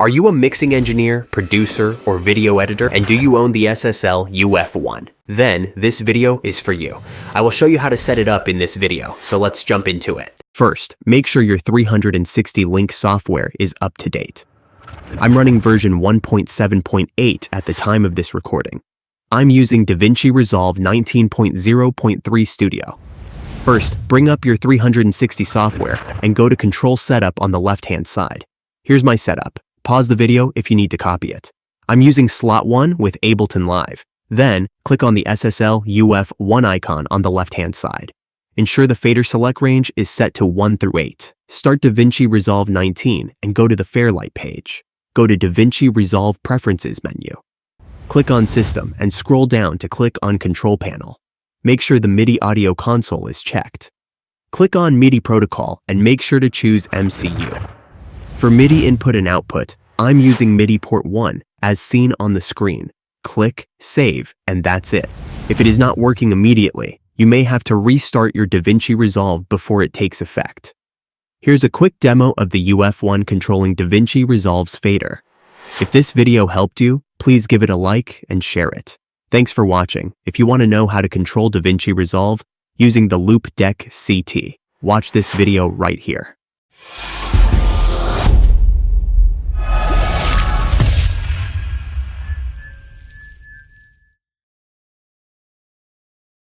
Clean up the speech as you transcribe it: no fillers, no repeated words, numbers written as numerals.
Are you a mixing engineer, producer, or video editor, and do you own the SSL UF1? Then this video is for you. I will show you how to set it up in this video, so let's jump into it. First, make sure your 360 link software is up to date. I'm running version 1.7.8 at the time of this recording. I'm using DaVinci Resolve 19.0.3 Studio. First, bring up your 360 software and go to Control Setup on the left-hand side. Here's my setup. Pause the video if you need to copy it. I'm using slot 1 with Ableton Live. Then, click on the SSL UF1 icon on the left-hand side. Ensure the fader select range is set to 1 through 8. Start DaVinci Resolve 19 and go to the Fairlight page. Go to DaVinci Resolve Preferences menu. Click on System and scroll down to click on Control Panel. Make sure the MIDI audio console is checked. Click on MIDI Protocol and make sure to choose MCU. For MIDI input and output, I'm using MIDI port 1 as seen on the screen. Click Save and that's it. If it is not working immediately, you may have to restart your DaVinci Resolve before it takes effect. Here's a quick demo of the UF1 controlling DaVinci Resolve's fader. If this video helped you, please give it a like and share it. Thanks for watching. If you want to know how to control DaVinci Resolve using the Loop Deck CT, watch this video right here.